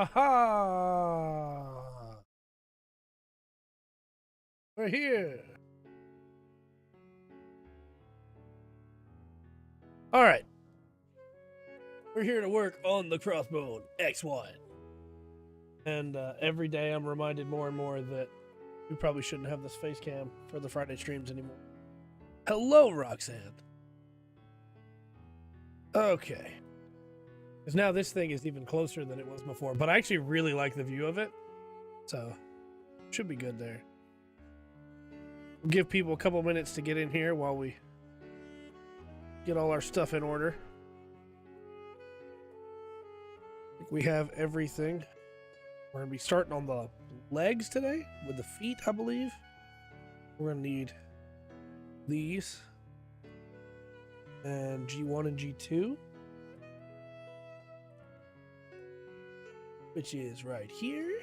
Aha! We're here. All right. We're here to work on the Crossbone X1. And every day I'm reminded more and more that we probably shouldn't have this face cam for the Friday streams anymore. Hello, Roxanne. Okay. Because now this thing is even closer than it was before. But I actually really like the view of it. So, should be good there. We'll give people a couple minutes to get in here while we get all our stuff in order. I think we have everything. We're going to be starting on the legs today with the feet, I believe. We're going to need these. And G1 and G2. Which is right here.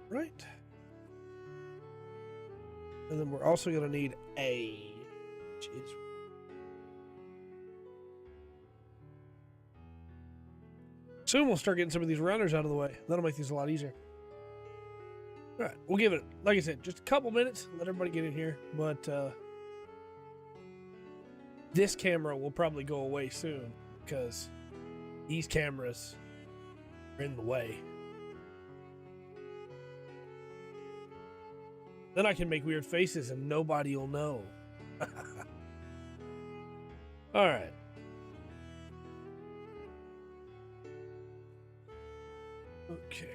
Right. And then we're also going to need A. Which is... Soon we'll start getting some of these runners out of the way. That'll make things a lot easier. All right, we'll give it, like I said, just a couple minutes. Let everybody get in here. But this camera will probably go away soon because these cameras are in the way. Then I can make weird faces and nobody will know. All right. Okay.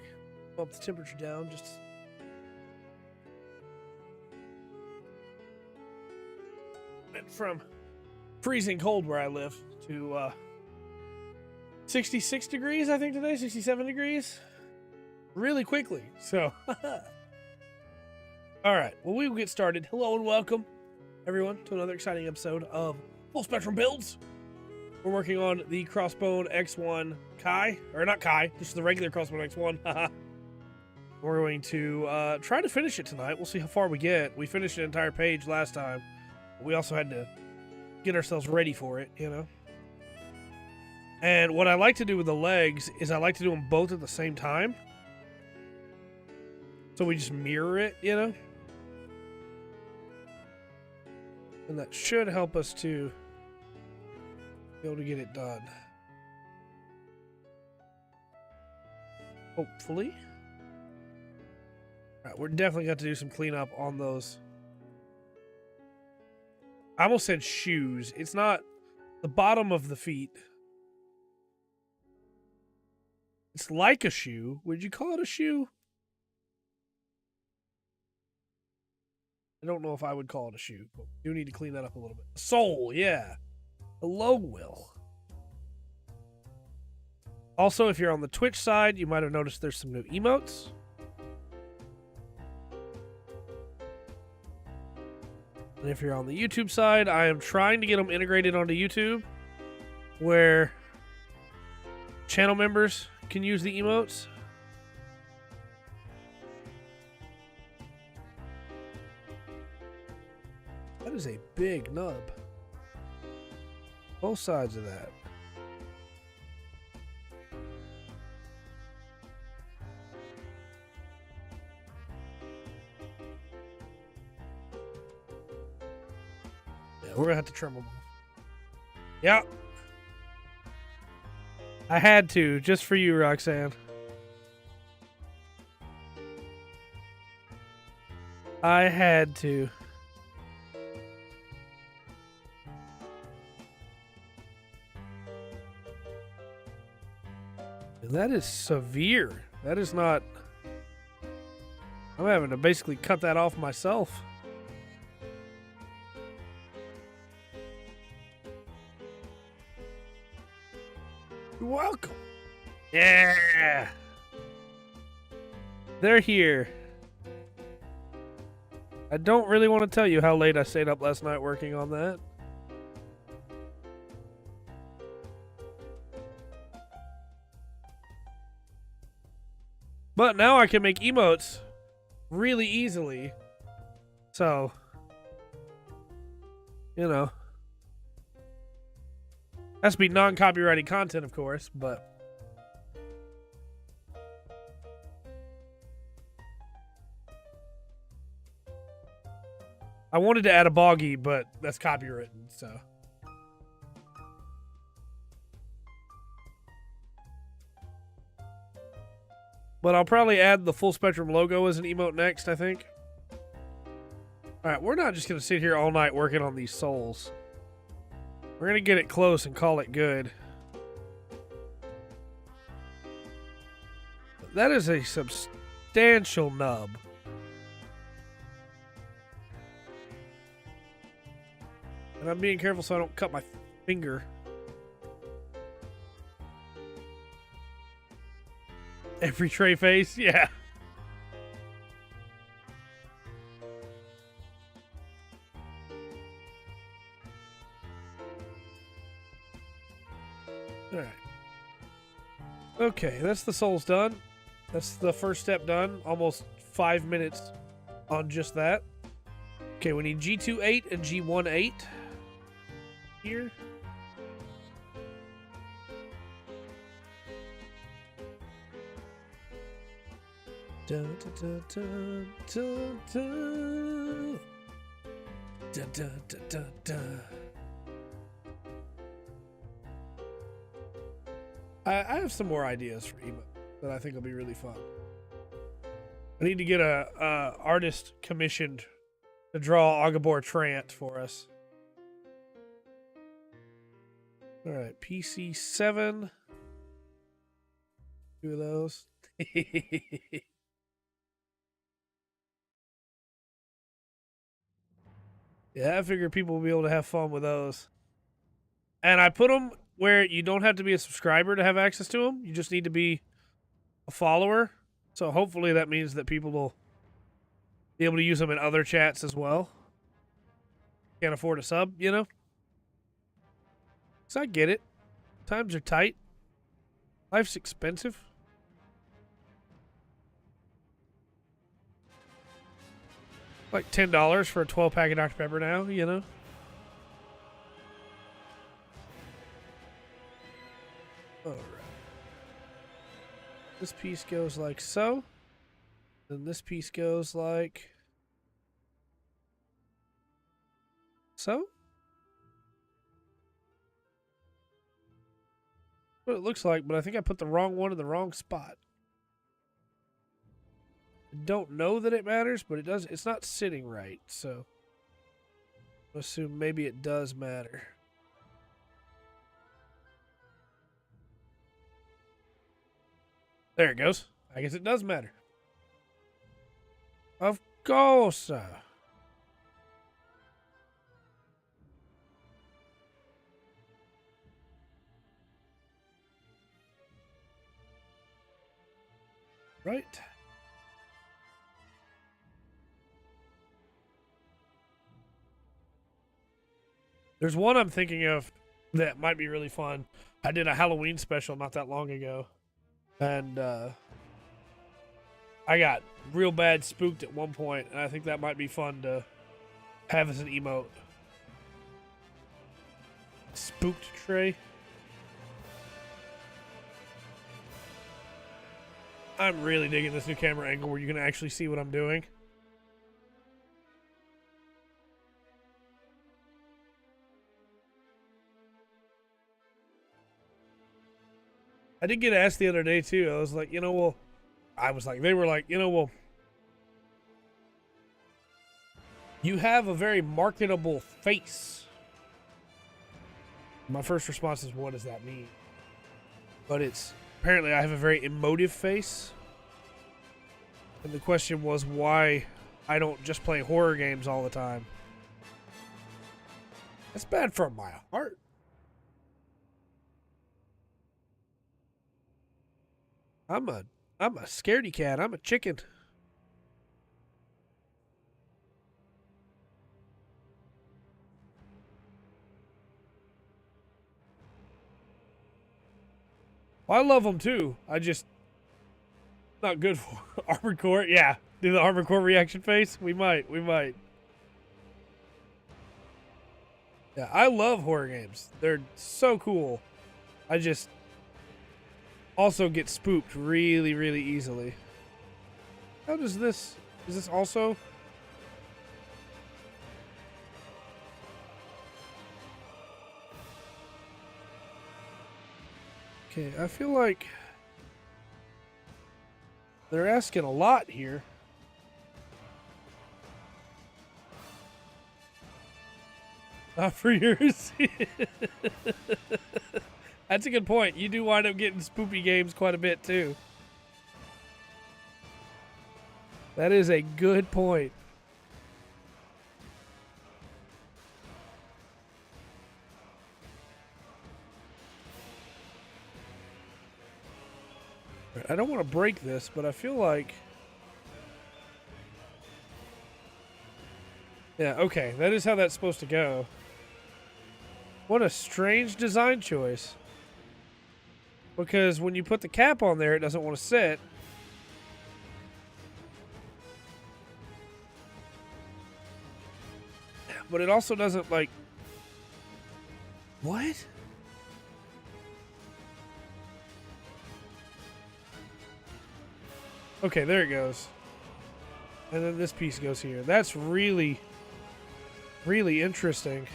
Bump the temperature down just. Went from freezing cold where I live to 66 degrees, I think today, 67 degrees. Really quickly. So, all right. Well, we will get started. Hello and welcome, everyone, to another exciting episode of Full Spectrum Builds. We're working on the Crossbone X1 Kai, or not Kai, just the regular Crossbone X1. We're going to try to finish it tonight. We'll see how far we get. We finished an entire page last time. But we also had to get ourselves ready for it, you know. And what I like to do with the legs is I like to do them both at the same time. So we just mirror it, you know. And that should help us to be able to get it done. Hopefully. All right, we're definitely got to do some cleanup on those. I almost said shoes. It's not the bottom of the feet. It's like a shoe. Would you call it a shoe? I don't know if I would call it a shoe, but we do need to clean that up a little bit. Sole, yeah. Hello, Will. Also, if you're on the Twitch side, you might have noticed there's some new emotes. And if you're on the YouTube side, I am trying to get them integrated onto YouTube, where channel members can use the emotes. That is a big nub. Both sides of that. We're gonna have to trim them off. Yeah. I had to, just for you, Roxanne. I had to. That is severe. That is not... I'm having to basically cut that off myself. You're welcome. Yeah. They're here. I don't really want to tell you how late I stayed up last night working on that. But now I can make emotes really easily. So, you know. Has to be non-copyrighted content, of course, but... I wanted to add a boggy, but that's copywritten, so... But I'll probably add the full spectrum logo as an emote next, I think. Alright, we're not just going to sit here all night working on these souls. We're going to get it close and call it good. That is a substantial nub. And I'm being careful so I don't cut my finger. Every tray face? Yeah. Alright. Okay, that's the souls done. That's the first step done. Almost 5 minutes on just that. Okay, we need G28 and G18 here. Dun, dun, dun, dun, dun, dun, dun, dun, dun, dun. I have some more ideas for emote that I think will be really fun. I need to get a artist commissioned to draw Agabor Trant for us. All right, PC7. 2 of those. Yeah, I figured people will be able to have fun with those. And I put them where you don't have to be a subscriber to have access to them. You just need to be a follower. So hopefully that means that people will be able to use them in other chats as well. Can't afford a sub, you know? So I get it. Times are tight. Life's expensive. Like $10 for a 12-pack of Dr. Pepper now, you know? Alright. This piece goes like so. Then this piece goes like so. What it looks like, but I think I put the wrong one in the wrong spot. I don't know that it matters, but it does. It's not sitting right, so I assume maybe it does matter. There it goes. I guess it does matter. Of course. Right. There's one I'm thinking of that might be really fun. I did a Halloween special not that long ago. And I got real bad spooked at one point, and I think that might be fun to have as an emote. Spooked tray. I'm really digging this new camera angle where you can actually see what I'm doing. I did get asked the other day too. I was like, they were like, you have a very marketable face. My first response is, what does that mean? But it's, apparently I have a very emotive face. And the question was why I don't just play horror games all the time. That's bad for my heart. I'm a scaredy cat. I'm a chicken. Well, I love them too. I just not good for Armored Core. Yeah, do the Armored Core reaction face. We might. Yeah, I love horror games. They're so cool. I just also get spooked really, really easily. How does this... Is this also... Okay, I feel like they're asking a lot here. Not for yours. That's a good point. You do wind up getting spoopy games quite a bit too. That is a good point. I don't want to break this, but I feel like... Yeah, okay. That is how that's supposed to go. What a strange design choice. Because when you put the cap on there, it doesn't want to sit. But it also doesn't, like... What? Okay, there it goes. And then this piece goes here. That's really, really interesting.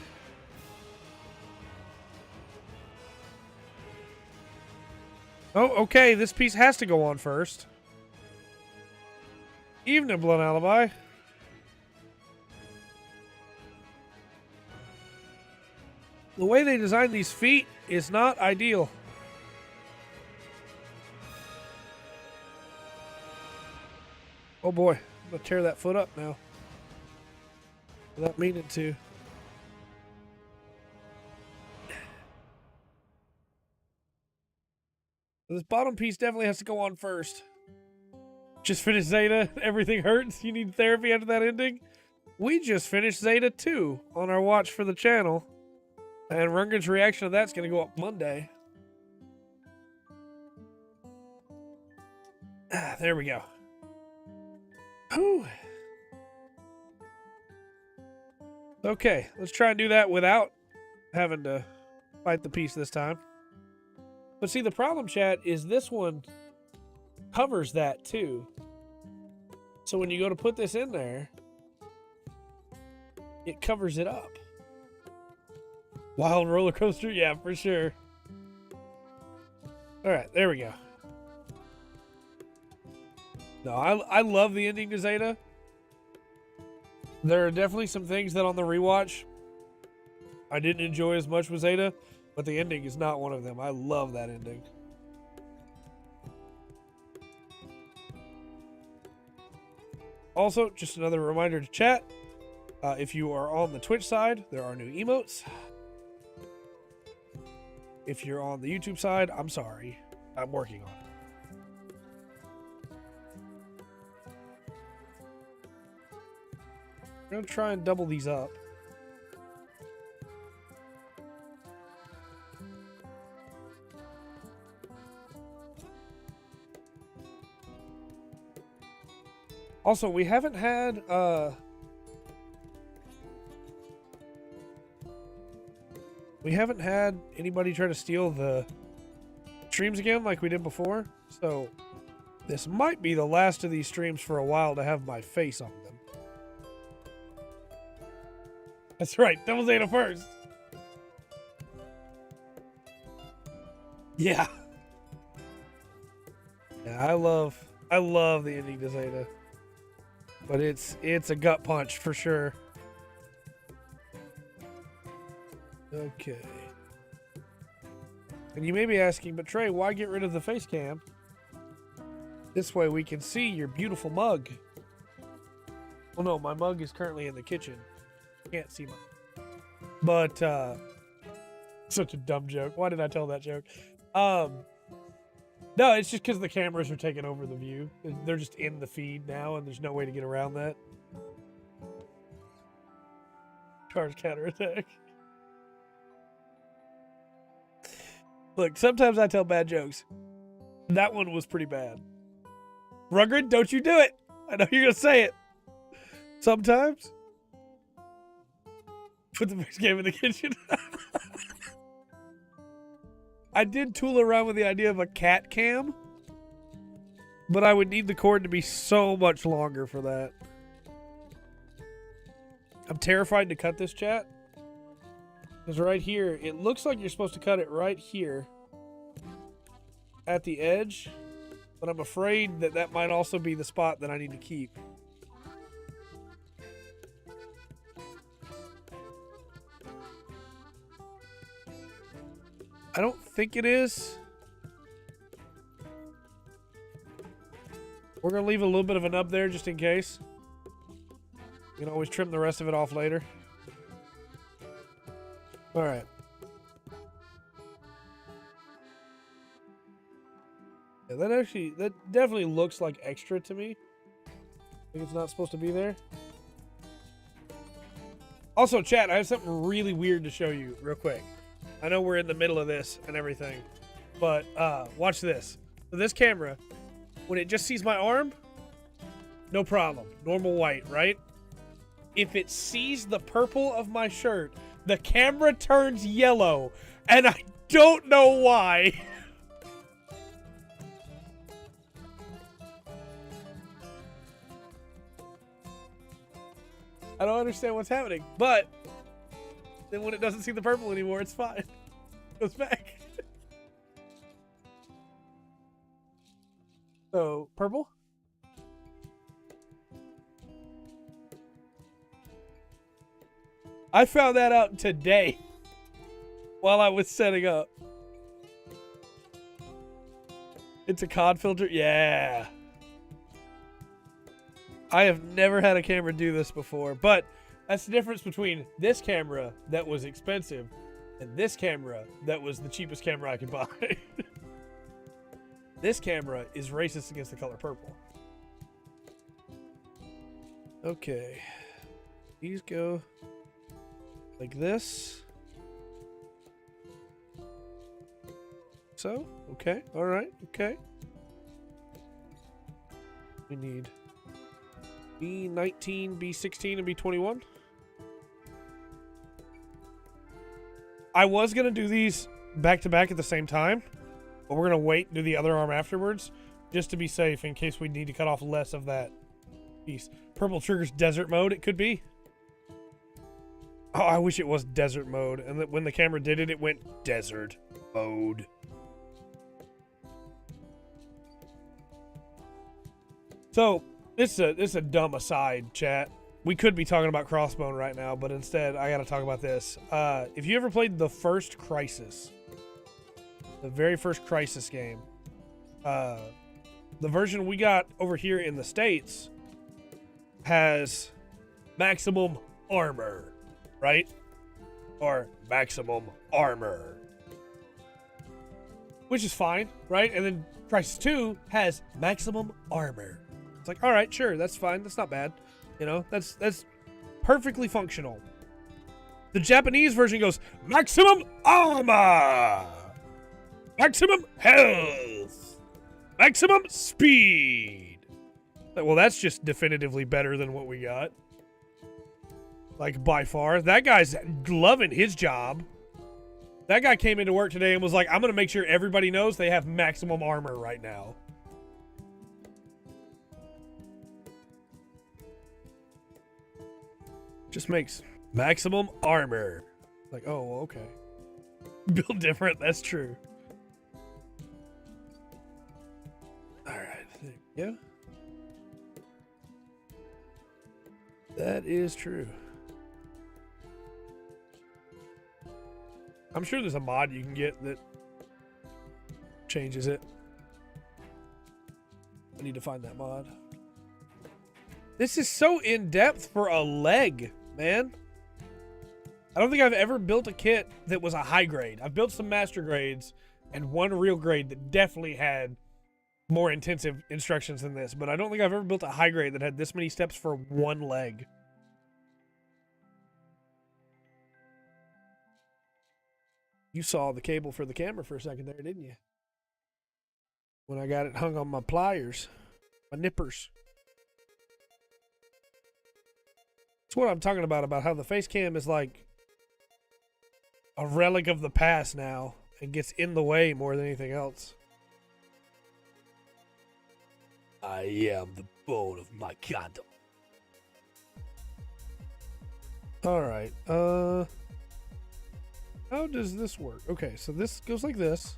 Oh, okay, this piece has to go on first. Evening, Blood Alibi. The way they designed these feet is not ideal. Oh boy, I'm gonna tear that foot up now. Without meaning to. This bottom piece definitely has to go on first. Just finished Zeta. Everything hurts. You need therapy after that ending. We just finished Zeta 2 on our watch for the channel. And Rungan's reaction to that's going to go up Monday. There we go. Whew. Okay, let's try and do that without having to fight the piece this time. But see, the problem, chat, is this one covers that too. So when you go to put this in there, it covers it up. Wild roller coaster? Yeah, for sure. Alright, there we go. No, I love the ending to Zeta. There are definitely some things that on the rewatch I didn't enjoy as much with Zeta, but the ending is not one of them. I love that ending. Also, just another reminder to chat. If you are on the Twitch side, there are new emotes. If you're on the YouTube side, I'm sorry. I'm working on it. I'm going to try and double these up. Also, we haven't had anybody try to steal the streams again like we did before. So this might be the last of these streams for a while to have my face on them. That's right, Double Zeta first. Yeah. Yeah, I love the ending to Zeta. But it's a gut punch for sure. Okay. And you may be asking, but Trey, why get rid of the face cam? This way we can see your beautiful mug. Well, no, my mug is currently in the kitchen. Can't see my. But such a dumb joke. Why did I tell that joke? No, it's just because the cameras are taking over the view. They're just in the feed now, and there's no way to get around that. Charge counterattack. Look, sometimes I tell bad jokes. That one was pretty bad. Rugrid, don't you do it. I know you're going to say it. Sometimes. Put the face game in the kitchen. I did tool around with the idea of a cat cam, but I would need the cord to be so much longer for that. I'm terrified to cut this, chat. Because right here, it looks like you're supposed to cut it right here at the edge, but I'm afraid that that might also be the spot that I need to keep. I don't think it is. We're going to leave a little bit of a nub there just in case. You can always trim the rest of it off later. All right. Yeah, that definitely looks like extra to me. I think it's not supposed to be there. Also, chat, I have something really weird to show you real quick. I know we're in the middle of this and everything, but watch this. So this camera, when it just sees my arm, no problem. Normal white, right? If it sees the purple of my shirt, the camera turns yellow, and I don't know why. I don't understand what's happening, but then when it doesn't see the purple anymore, it's fine. It goes back. So, purple? I found that out today while I was setting up. It's a COD filter? Yeah. I have never had a camera do this before, but that's the difference between this camera that was expensive and this camera that was the cheapest camera I could buy. This camera is racist against the color purple. Okay. These go like this. So, okay, all right, okay. We need B19, B16, and B21. I was going to do these back to back at the same time, but we're going to wait and do the other arm afterwards, just to be safe in case we need to cut off less of that piece. Purple triggers desert mode, it could be. Oh, I wish it was desert mode, and that when the camera did it, it went desert mode. So, this is a dumb aside, chat. We could be talking about Crossbone right now, but instead, I gotta talk about this. If you ever played the first Crisis, the very first Crisis game, the version we got over here in the States has maximum armor, right? Or maximum armor. Which is fine, right? And then Crisis 2 has maximum armor. It's like, all right, sure, that's fine. That's not bad. You know, that's perfectly functional. The Japanese version goes, maximum armor, maximum health, maximum speed. Like, well, that's just definitively better than what we got. Like, by far. That guy's loving his job. That guy came into work today and was like, I'm going to make sure everybody knows they have maximum armor right now. Just makes maximum armor. Like, oh, well, okay. Build different, that's true. All right. Yeah. That is true. I'm sure there's a mod you can get that changes it. I need to find that mod. This is so in-depth for a leg, man. I don't think I've ever built a kit that was a high grade. I've built some master grades and one real grade that definitely had more intensive instructions than this, but I don't think I've ever built a high grade that had this many steps for one leg. You saw the cable for the camera for a second there, didn't you? When I got it hung on my pliers, my nippers. That's what I'm talking about how the face cam is like a relic of the past now and gets in the way more than anything else. I am the bone of my condom. Alright, how does this work? Okay, so this goes like this.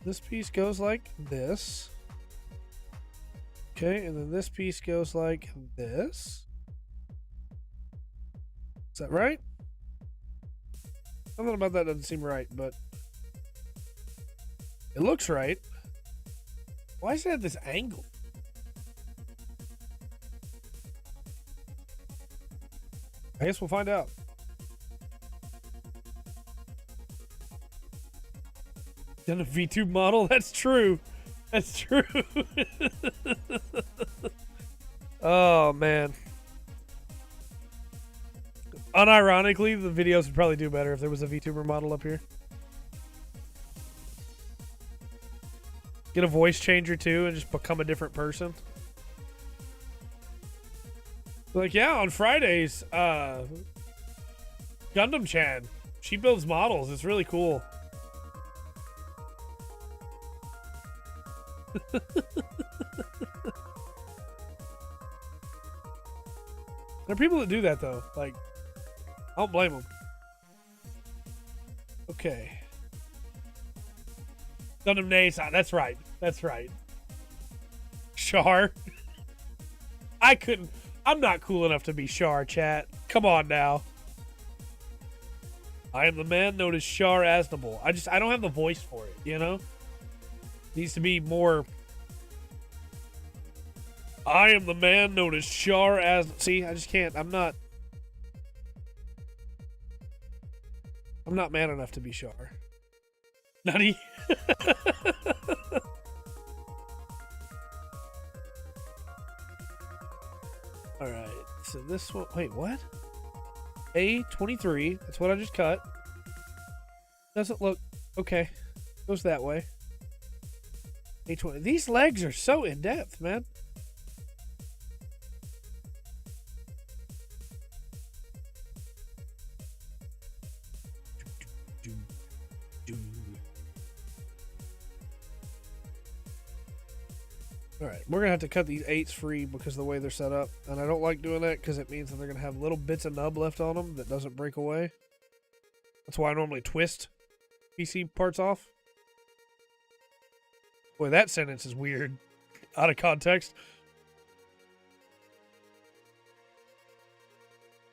This piece goes like this. Okay, and then this piece goes like this. Is that right? Something about that doesn't seem right, but it looks right. Why is it at this angle? I guess we'll find out. Done a V2 model? That's true. That's true. Oh, man. Unironically, the videos would probably do better if there was a VTuber model up here. Get a voice changer too and just become a different person. Like, yeah, on Fridays, Gundam Chan, she builds models. It's really cool. There are people that do that though. Like, I don't blame them. Okay. Gundam Nason. That's right. That's right. Char. I couldn't. I'm not cool enough to be Char, chat. Come on now. I am the man known as Char Aznable. I don't have the voice for it, you know? Needs to be more. I am the man known as Char Aznable. See, I just can't. I'm not man enough to be Char. Nutty. Alright, so this one. Wait, what? A23. That's what I just cut. Doesn't look. Okay. Goes that way. A20. These legs are so in depth, man. Alright, we're going to have to cut these 8s free because of the way they're set up. And I don't like doing that because it means that they're going to have little bits of nub left on them that doesn't break away. That's why I normally twist PC parts off. Boy, that sentence is weird. Out of context.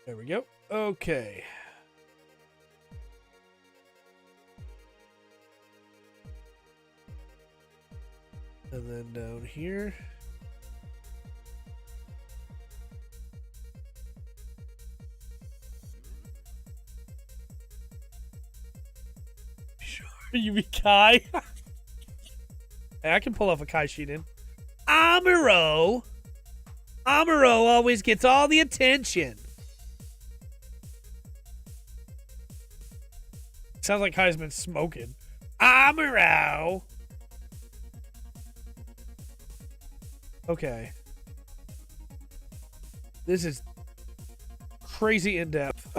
There we go. Okay. And then down here. Sure, you be Kai? Hey, I can pull off a Kai sheet in. Amuro! Amuro always gets all the attention. Sounds like Kai's been smoking. Amuro! Okay. This is crazy in depth.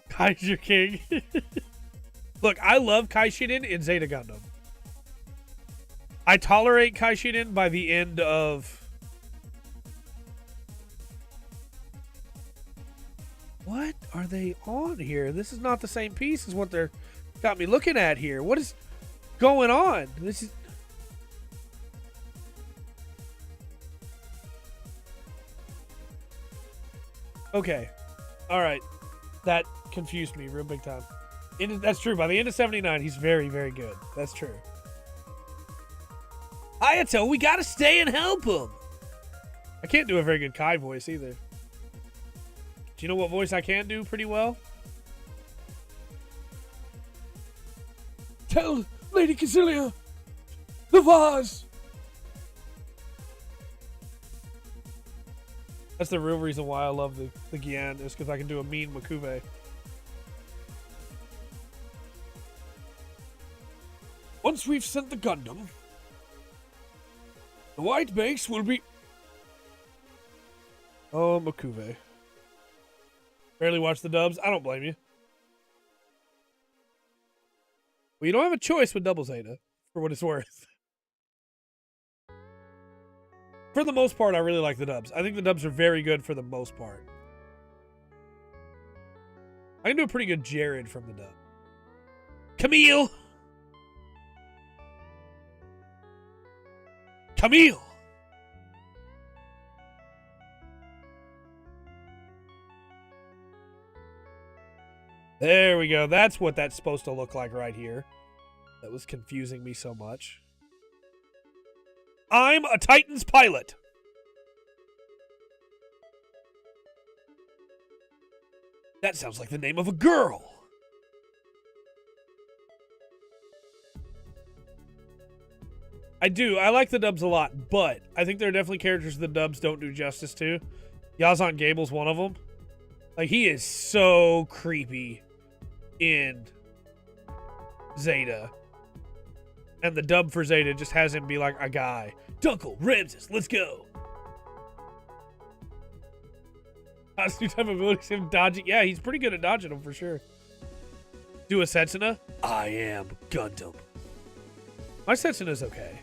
Kai's your king. Look, I love Kai Shiden in Zeta Gundam. I tolerate Kai Shiden by the end of... What are they on here? This is not the same piece as what they're got me looking at here. What is... going on? This is... Okay. All right. That confused me real big time. That's true. By the end of 79, he's very, very good. That's true. Hayato, we gotta stay and help him. I can't do a very good Kai voice either. Do you know what voice I can do pretty well? Tell Lady Casilia the vase. That's the real reason why I love the Gyan, is because I can do a mean Makube. Once we've sent the Gundam, the white base will be... Oh, Makube. Barely watch the dubs. I don't blame you. Well, you don't have a choice with Double Zeta, for what it's worth. For the most part, I really like the dubs. I think the dubs are very good for the most part. I can do a pretty good Jared from the dub. Camille! Camille! There we go. That's what that's supposed to look like right here. That was confusing me so much. I'm a Titan's pilot. That sounds like the name of a girl. I do. I like the dubs a lot, but I think there are definitely characters the dubs don't do justice to. Yazan Gable's one of them. Like, he is so creepy in Zeta. And the dub for Zeta just has him be like a guy. Dunkel, Ramses, let's go. Hottest new type of ability is him dodging. Yeah, he's pretty good at dodging them for sure. Do a Setsuna? I am Gundam. My Setsuna's okay.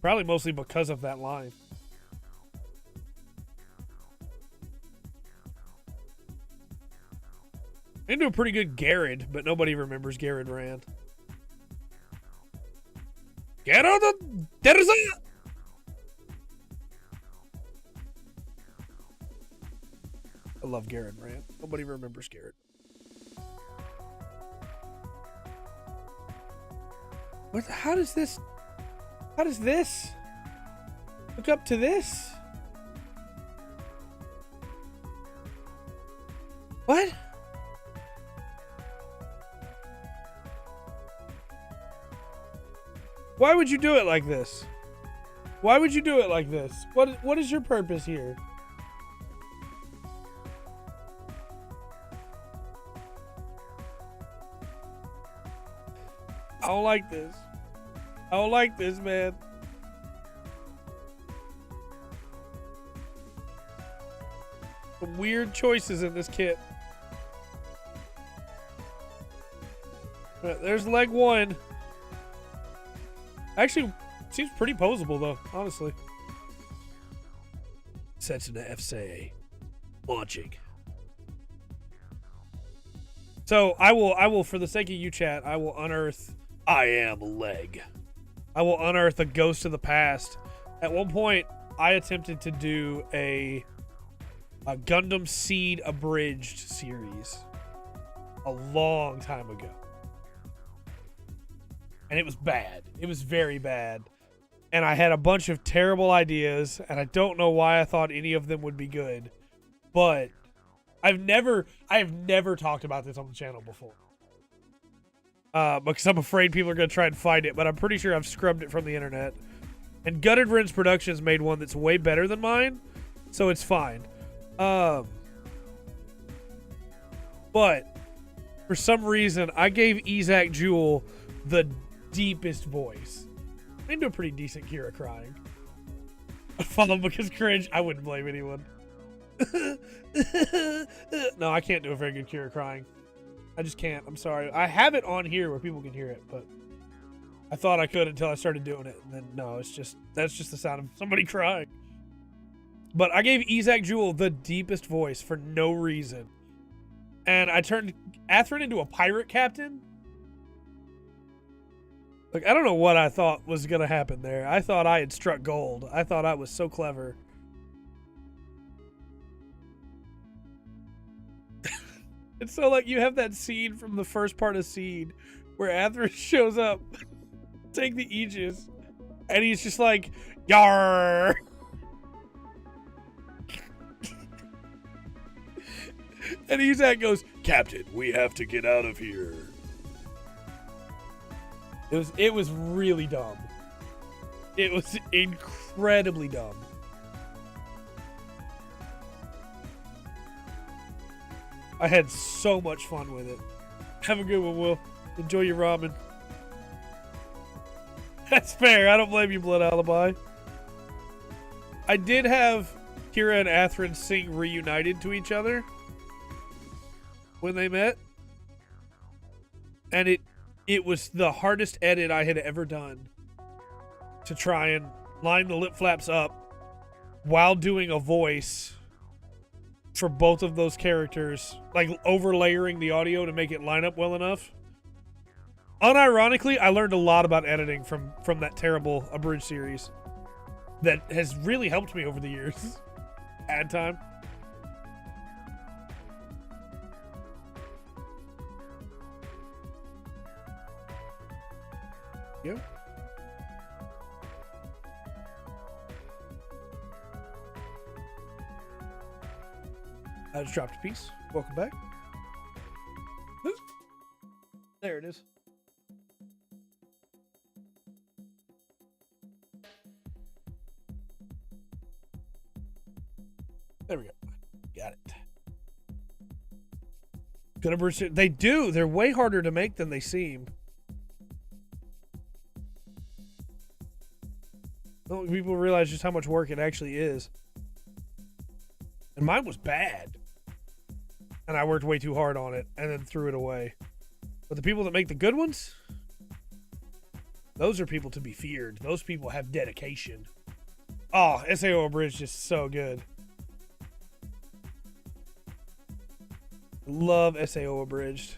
Probably mostly because of that line. I can do a pretty good Garrod, but nobody remembers Garrod Rand. Get on the... There's a... I love Garrod Rand. Nobody remembers Garrod. What? How does this... How does this... Look up to this? What? Why would you do it like this? Why would you do it like this? What is your purpose here? I don't like this. I don't like this, man. Some weird choices in this kit. There's leg one. Actually, seems pretty posable though, honestly. Setsuna FCA launching. So I will, for the sake of you, chat, I will unearth. I am leg. I will unearth a ghost of the past. At one point, I attempted to do a Gundam Seed abridged series a long time ago. And it was bad. It was very bad. And I had a bunch of terrible ideas, and I don't know why I thought any of them would be good. But I have never talked about this on the channel before. Because I'm afraid people are going to try and find it, but I'm pretty sure I've scrubbed it from the internet. And Gutted Rins Productions made one that's way better than mine, so it's fine. But for some reason, I gave Isaac Jewell the deepest voice. I can do a pretty decent Kira crying. I follow because cringe. I wouldn't blame anyone. No, I can't do a very good Kira crying. I just can't. I'm sorry. I have it on here where people can hear it, but I thought I could until I started doing it. And then, no, that's just the sound of somebody crying. But I gave Isaac Jewell the deepest voice for no reason. and I turned Athrun into a pirate captain. Like, I don't know what I thought was going to happen there. I thought I had struck gold. I thought I was so clever. And so, like, you have that scene from the first part of Seed where Athrun shows up, take the Aegis, and he's just like, "Yarr!" And Izak goes, "Captain, we have to get out of here." It was really dumb. It was incredibly dumb. I had so much fun with it. Have a good one, Will. Enjoy your ramen. That's fair. I don't blame you, Blood Alibi. I did have Kira and Athrun sing Reunited to each other when they met. And it was the hardest edit I had ever done to try and line the lip flaps up while doing a voice for both of those characters, like overlaying the audio to make it line up well enough. Unironically, I learned a lot about editing from that terrible abridged series that has really helped me over the years. Ad time. Yep. I just dropped a piece. Welcome back. There it is. There we go. Got it. Gonna pursue. They do. They're way harder to make than they seem. Don't people realize just how much work it actually is. And mine was bad. And I worked way too hard on it and then threw it away. But the people that make the good ones, those are people to be feared. Those people have dedication. Oh, SAO Abridged is so good. Love SAO Abridged.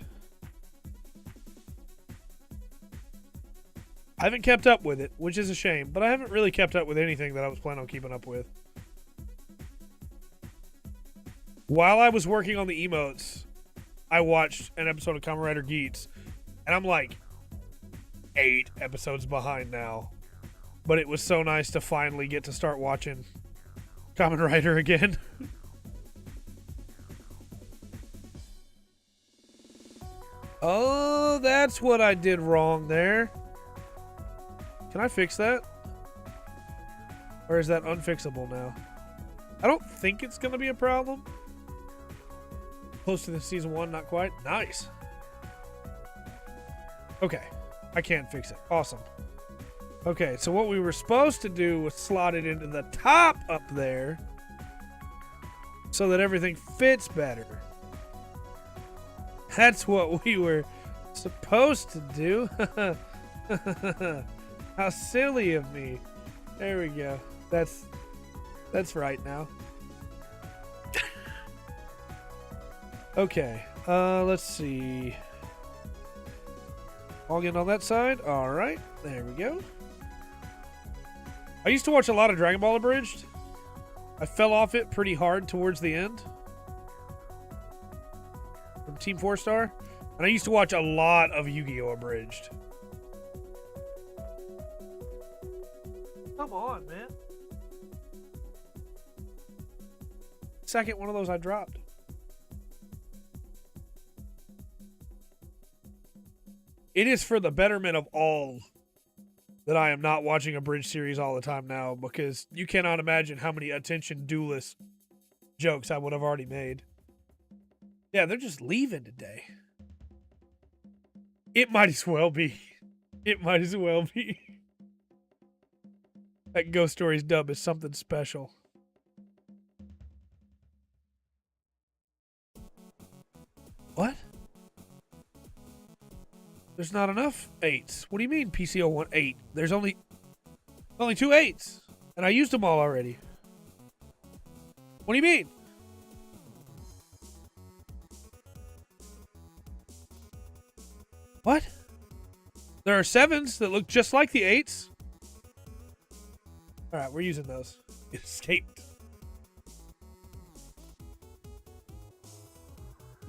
I haven't kept up with it, which is a shame, but I haven't really kept up with anything that I was planning on keeping up with. While I was working on the emotes, I watched an episode of Kamen Rider Geats, and I'm like 8 episodes behind now. But it was so nice to finally get to start watching Kamen Rider again. Oh, that's what I did wrong there. Can I fix that? Or is that unfixable now? I don't think it's going to be a problem. Close to the season 1, not quite. Nice. Okay. I can't fix it. Awesome. Okay, so what we were supposed to do was slot it into the top up there so that everything fits better. That's what we were supposed to do. How silly of me. There we go. That's right now. Okay, let's see. Log in on that side. All right, there we go. I used to watch a lot of Dragon Ball Abridged. I fell off it pretty hard towards the end. From Team 4 Star. And I used to watch a lot of Yu-Gi-Oh! Abridged. Come on, man. Second one of those I dropped. It is for the betterment of all that I am not watching a bridge series all the time now, because you cannot imagine how many attention duelist jokes I would have already made. Yeah, they're just leaving today. It might as well be. It might as well be. That Ghost Stories dub is something special. What? There's not enough 8s. What do you mean PCO 1 8? There's only 2 8s. And I used them all already. What do you mean? What? There are 7s that look just like the 8s. All right, we're using those. It escaped.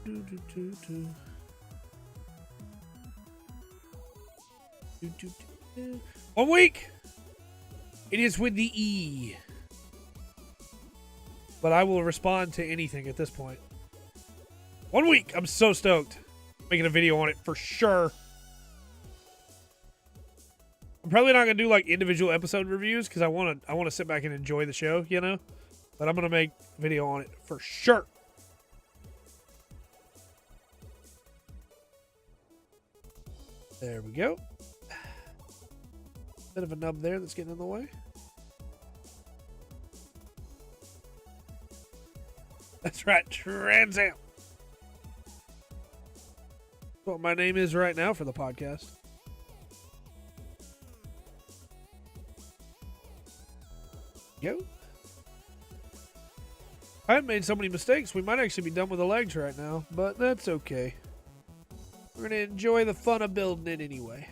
Do, do, do, do. Do, do, do, do. 1 week. It is with the E. But I will respond to anything at this point. 1 week. I'm so stoked. Making a video on it for sure. I'm probably not gonna do like individual episode reviews because I want to sit back and enjoy the show, you know. But I'm gonna make a video on it for sure. There we go. Bit of a nub there that's getting in the way. That's right, Trans Am. That's what my name is right now for the podcast. Go. I've made so many mistakes, we might actually be done with the legs right now, but that's okay. We're going to enjoy the fun of building it anyway.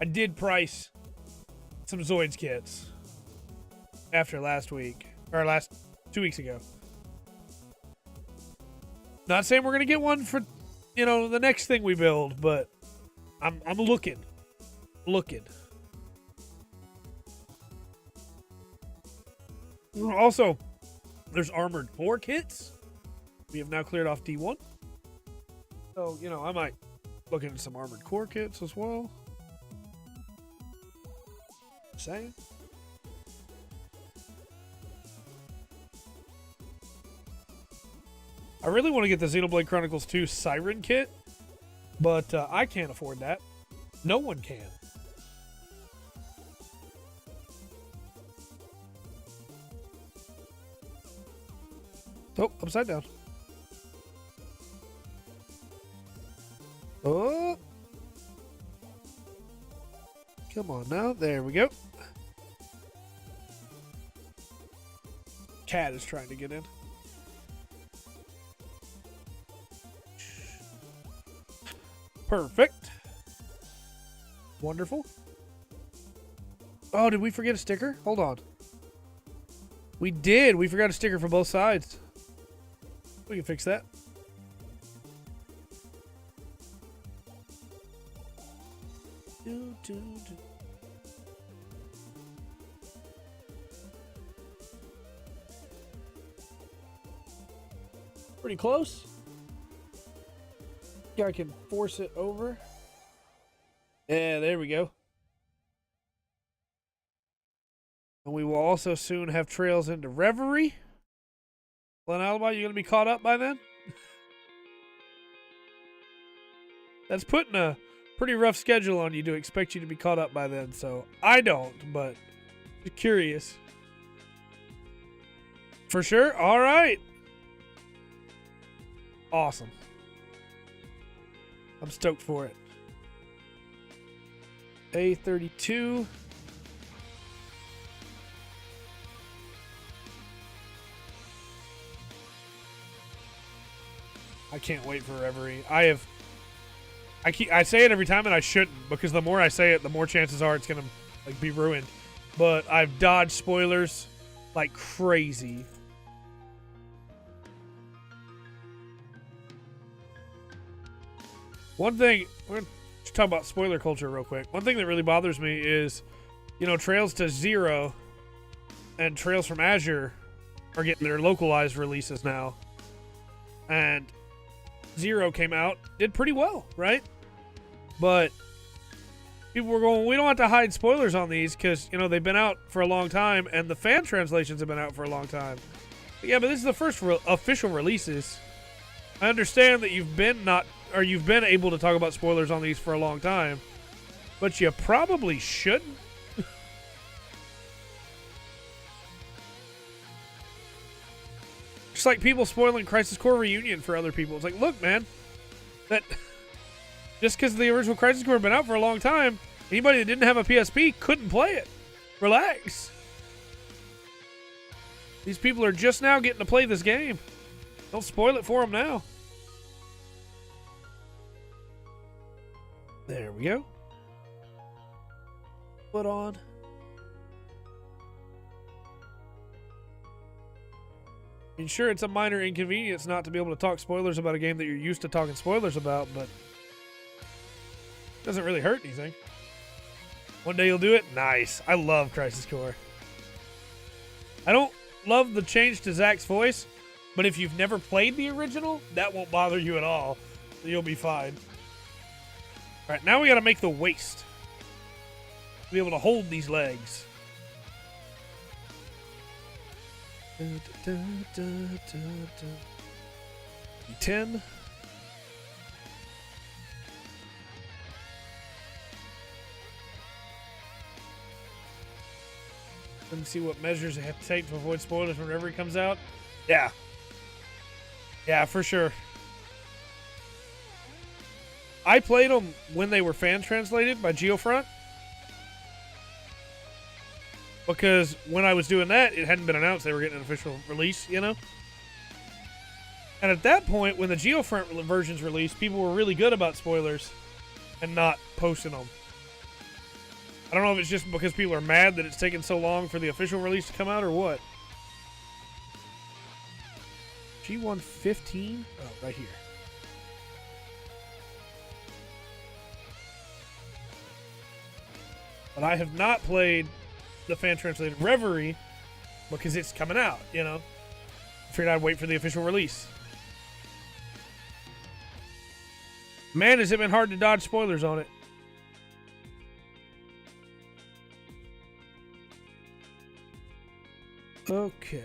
I did price some Zoids kits after last week, or 2 weeks ago. Not saying we're going to get one for, you know, the next thing we build, but I'm looking. Also, there's armored core kits. We have now cleared off D1. So, you know, I might look into some armored core kits as well. Same. I really want to get the Xenoblade Chronicles 2 Siren kit, but I can't afford that. No one can. Oh, upside down. Oh. Come on now. There we go. Cat is trying to get in. Perfect. Wonderful. Oh, did we forget a sticker? Hold on. We did. We forgot a sticker for both sides. We can fix that. Pretty close. Yeah, I can force it over. Yeah, there we go. And we will also soon have trails into Reverie. Glen Alibi, you gonna be caught up by then? That's putting a pretty rough schedule on you to expect you to be caught up by then, so I don't, but just curious. For sure? Alright. Awesome. I'm stoked for it. A32. I can't wait for Reverie. I say it every time and I shouldn't, because the more I say it, the more chances are it's gonna like be ruined. But I've dodged spoilers like crazy. One thing, we're gonna talk about spoiler culture real quick. One thing that really bothers me is, you know, Trails to Zero and Trails from Azure are getting their localized releases now. And Zero came out, did pretty well, right? But people were going, we don't have to hide spoilers on these because, you know, they've been out for a long time and the fan translations have been out for a long time. But yeah, but this is the first official releases. I understand that you've been able to talk about spoilers on these for a long time, but you probably shouldn't. Just like people spoiling Crisis Core Reunion for other people. It's like, look, man, that just because the original Crisis Core had been out for a long time, anybody that didn't have a PSP couldn't play it. Relax. These people are just now getting to play this game. Don't spoil it for them now. There we go. Put on. I mean, sure, it's a minor inconvenience not to be able to talk spoilers about a game that you're used to talking spoilers about, but it doesn't really hurt anything. One day you'll do it? Nice. I love Crisis Core. I don't love the change to Zach's voice, but if you've never played the original, that won't bother you at all. So you'll be fine. All right, now we got to make the waist to be able to hold these legs. 10. Let me see what measures I have to take to avoid spoilers whenever it comes out. Yeah. Yeah, for sure. I played them when they were fan translated by Geofront. Because when I was doing that, it hadn't been announced they were getting an official release, you know? And at that point, when the Geofront versions released, people were really good about spoilers and not posting them. I don't know if it's just because people are mad that it's taken so long for the official release to come out or what. G115? Oh, right here. But I have not played the fan translated Reverie because it's coming out, you know. I figured I'd wait for the official release. Man, has it been hard to dodge spoilers on it. Okay.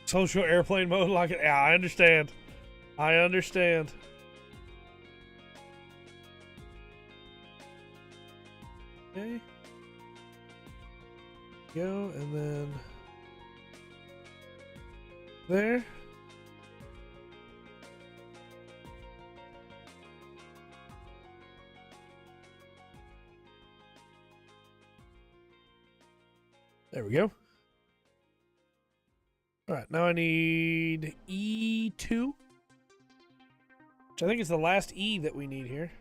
Social airplane mode like it. Yeah, I understand. I understand. Okay. Go, and then there. There we go. All right, now I need E2, which I think is the last E that we need here.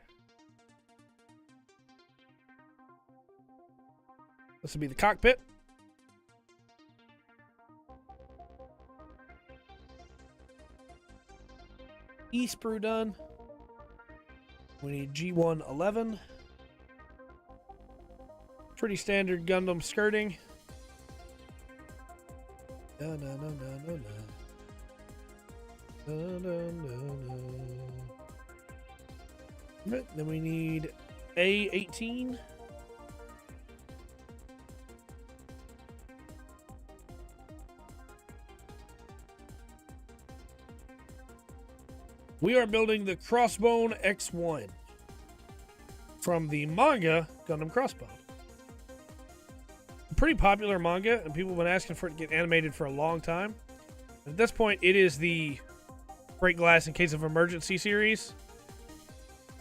This will be the cockpit. E sprue done. We need G111. Pretty standard Gundam skirting. No, no, no, no, no, no. No, no, no, no. Right, then we need A18. We are building the Crossbone X1 from the manga Gundam Crossbone. Pretty popular manga, and people have been asking for it to get animated for a long time. At this point, it is the break glass in case of emergency series.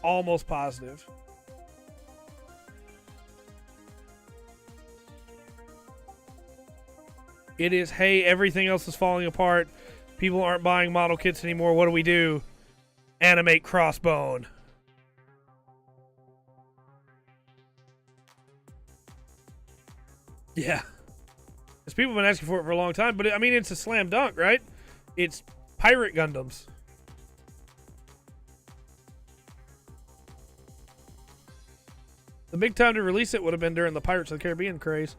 Almost positive. It is, hey, everything else is falling apart. People aren't buying model kits anymore. What do we do? Animate Crossbone. Yeah. Because people have been asking for it for a long time. But, I mean, it's a slam dunk, right? It's pirate Gundams. The big time to release it would have been during the Pirates of the Caribbean craze.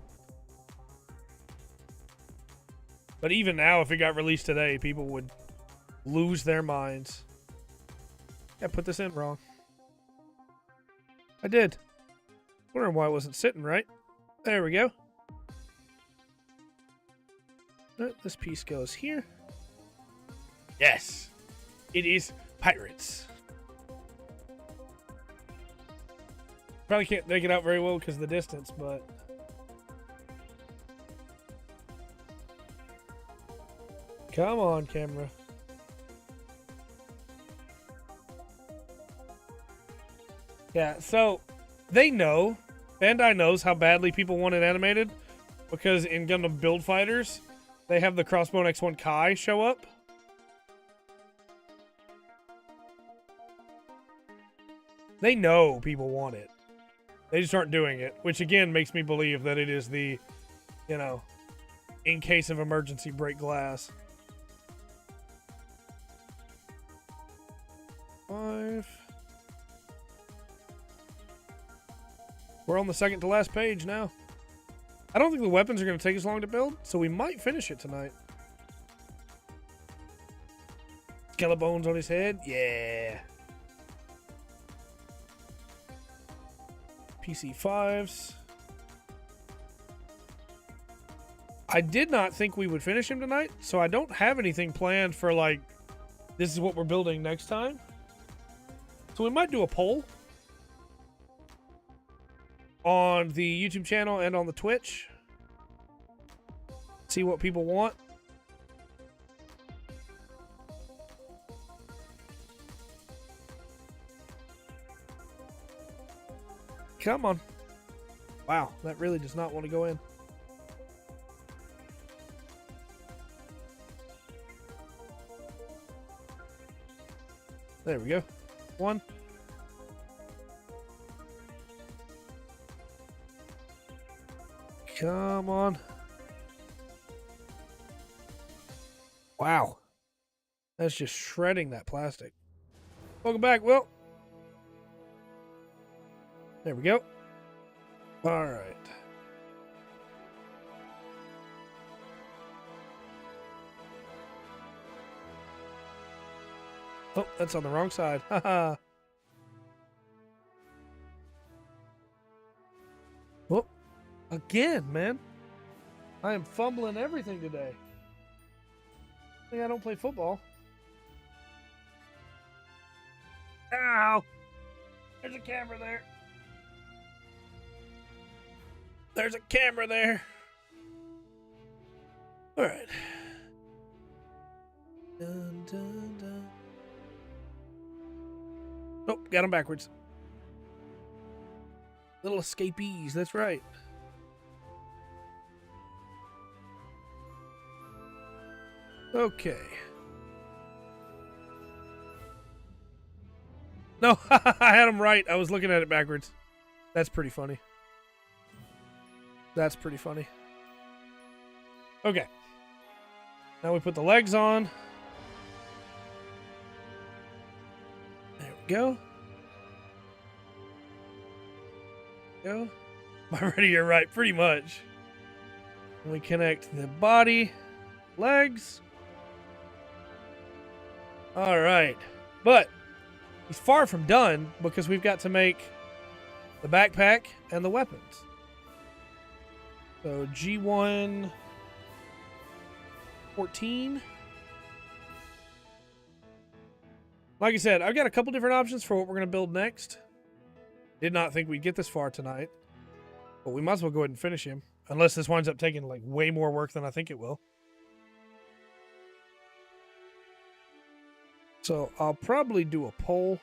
But even now, if it got released today, people would lose their minds. Yeah, put this in wrong. I did. Wondering why it wasn't sitting right. There we go. This piece goes here. Yes. It is pirates. Probably can't make it out very well because of the distance, but... Come on, camera. Yeah, so they know, Bandai knows how badly people want it animated because in Gundam Build Fighters, they have the Crossbone X1 Kai show up. They know people want it. They just aren't doing it, which again makes me believe that it is the, you know, in case of emergency break glass. 5. We're on the second to last page now. I don't think the weapons are going to take as long to build, so we might finish it tonight. Skeleton's on his head? Yeah. PC5s. I did not think we would finish him tonight, so I don't have anything planned for, like, this is what we're building next time. So we might do a poll on the YouTube channel and on the Twitch. See what people want. Come on. Wow, that really does not want to go in. There we go. 1. Come on. Wow. That's just shredding that plastic. Welcome back, Will. There we go. All right. Oh, that's on the wrong side. Haha. Whoop. Again, man. I am fumbling everything today. I think I don't play football. Ow! There's a camera there. There's a camera there. All right. Dun, dun, dun. Oh, got him backwards. Little escapees, that's right. Okay. No, I had him right. I was looking at it backwards. That's pretty funny. That's pretty funny. Okay. Now we put the legs on. There we go. Go. Am I ready? You're right, pretty much. And we connect the body, legs. All right. But he's far from done because we've got to make the backpack and the weapons. So G1 14. Like I said, I've got a couple different options for what we're going to build next. Did not think we'd get this far tonight. But we might as well go ahead and finish him. Unless this winds up taking like way more work than I think it will. So I'll probably do a poll.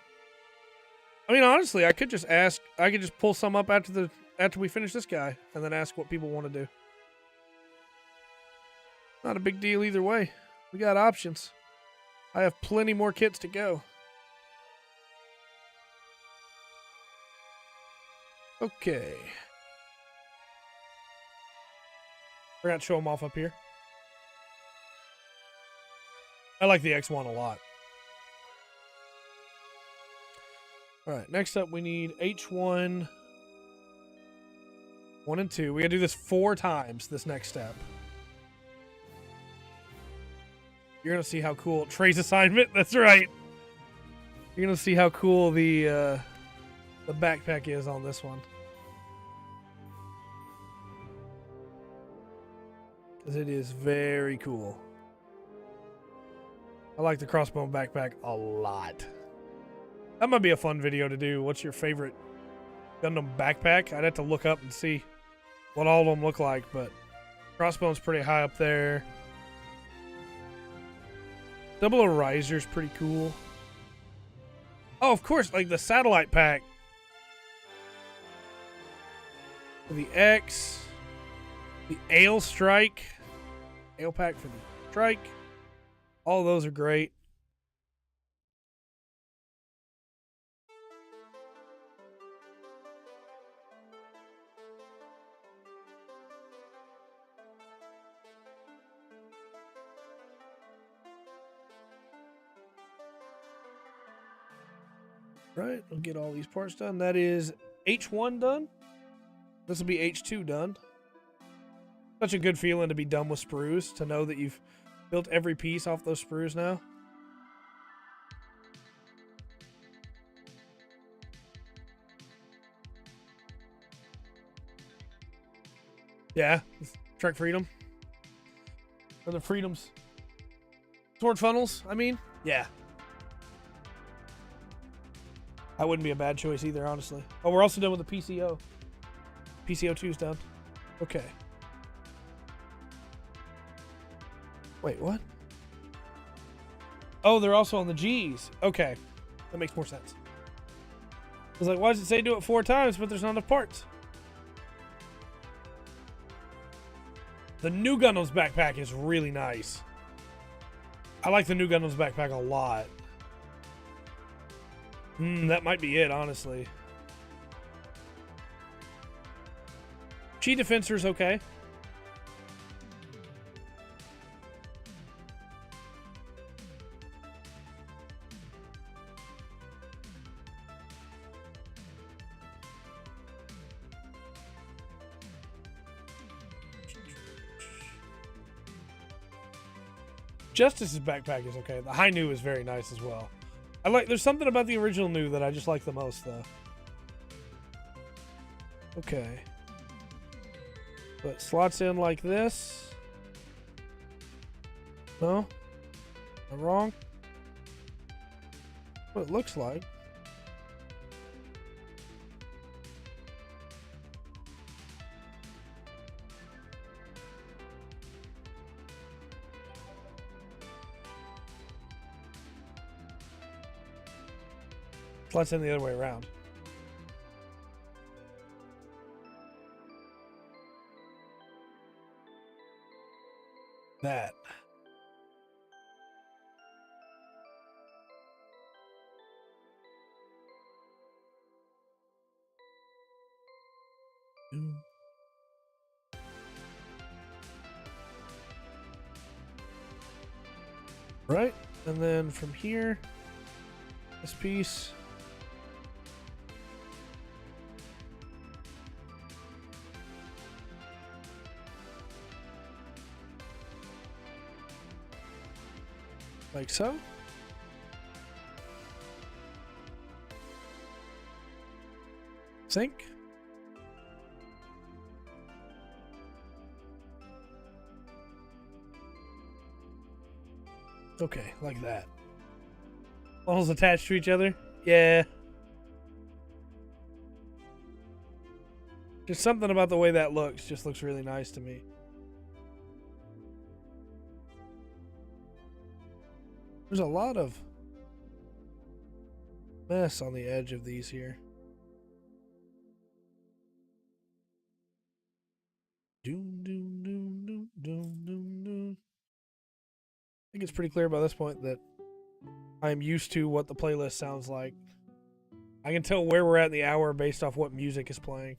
I mean, honestly, I could just ask. I could just pull some up after we finish this guy, and then ask what people want to do. Not a big deal either way. We got options. I have plenty more kits to go. Okay. Forgot to show them off up here. I like the X1 a lot. All right, next up we need H1, 1 and 2. We gotta do this 4 times, this next step. You're gonna see how cool Trey's assignment, that's right. You're gonna see how cool the backpack is on this one. Because it is very cool. I like the Crossbone backpack a lot. That might be a fun video to do. What's your favorite Gundam backpack? I'd have to look up and see what all of them look like, but Crossbone's pretty high up there. Double Ariser's pretty cool. Oh, of course, like the satellite pack. The X. The Ale Strike. Ale pack for the Strike. All of those are great. Right, we'll get all these parts done. That is H1 done. This will be H2 done. Such a good feeling to be done with sprues, to know that you've built every piece off those sprues now. Yeah, Trek Freedom. Or the Freedoms. Sword funnels, I mean. Yeah. That wouldn't be a bad choice either, honestly. Oh, we're also done with the PCO. PCO 2's done. Okay. Wait, what? Oh, they're also on the G's. Okay. That makes more sense. I was like, why does it say do it 4 times, but there's not enough parts? The new Gundam's backpack is really nice. I like the new Gundam's backpack a lot. That might be it, honestly. Chi Defensor's okay. Justice's backpack is okay. The High Nu is very nice as well. There's something about the original Nu that I just like the most, though. Okay. So it slots in like this. No? Am I wrong? What it looks like. Slots in the other way around. That. Right, and then from here, this piece. Like so. Sync. Okay, like that. Funnels attached to each other? Yeah. Just something about the way that looks just looks really nice to me. There's a lot of mess on the edge of these here. Doom, doom, doom, doom, doom, doom, doom. I think it's pretty clear by this point that I'm used to what the playlist sounds like. I can tell where we're at in the hour based off what music is playing.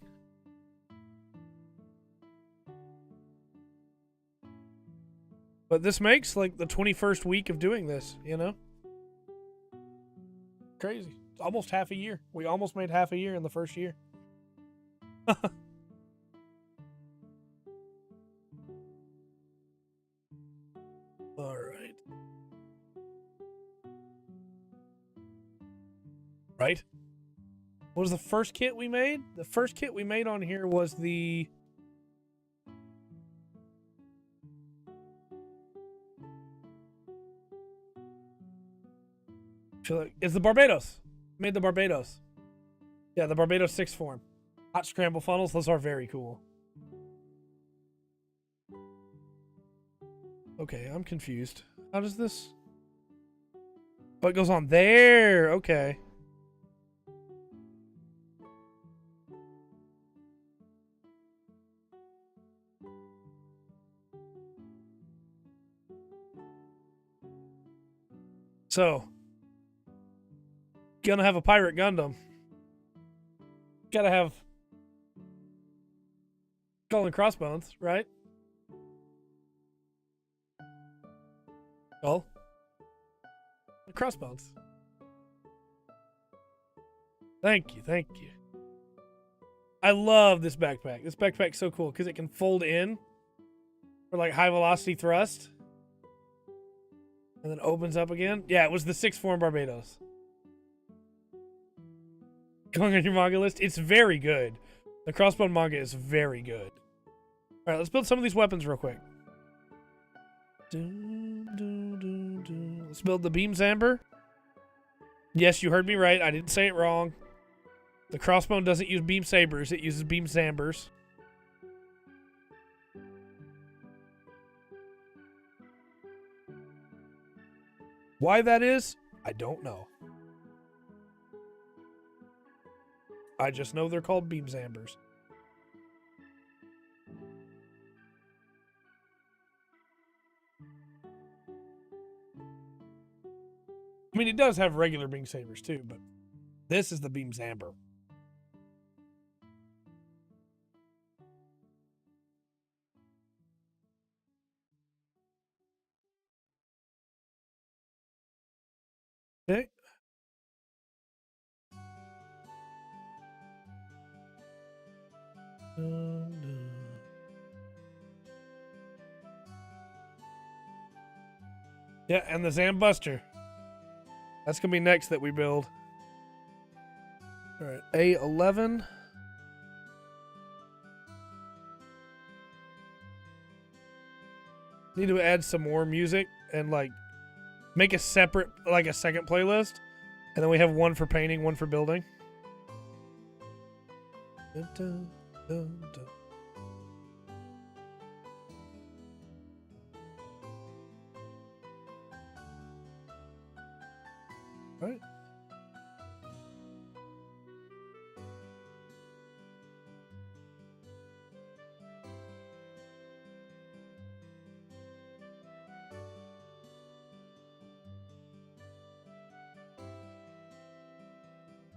But this makes like the 21st week of doing this, you know? Crazy. It's almost half a year. We almost made half a year in the first year. All right. Right? What was the first kit we made? The first kit we made on here was the... It's the Barbados. Made the Barbados. Yeah, the Barbados 6 form. Hot scramble funnels. Those are very cool. Okay, I'm confused. How does this... Oh, it goes on there. Okay. So, gonna have a pirate Gundam. Gotta have skull and crossbones, right? Skull and crossbones. Thank you, thank you. I love this backpack. This backpack's so cool because it can fold in for like high velocity thrust. And then opens up again. Yeah, it was the 6th form Barbados. Going on your manga list? It's very good. The Crossbone manga is very good. Alright, let's build some of these weapons real quick. Let's build the Beam Zamber. Yes, you heard me right. I didn't say it wrong. The Crossbone doesn't use Beam Sabers. It uses Beam Zambers. Why that is, I don't know. I just know they're called Beam Zambers. I mean, it does have regular Beam Sabers too, but this is the Beam Zamber. Okay. Yeah, and the Zambuster. That's going to be next that we build. All right, A11. Need to add some more music and like make a separate, like a second playlist. And then we have one for painting, one for building. Dun, dun, dun, dun. All right.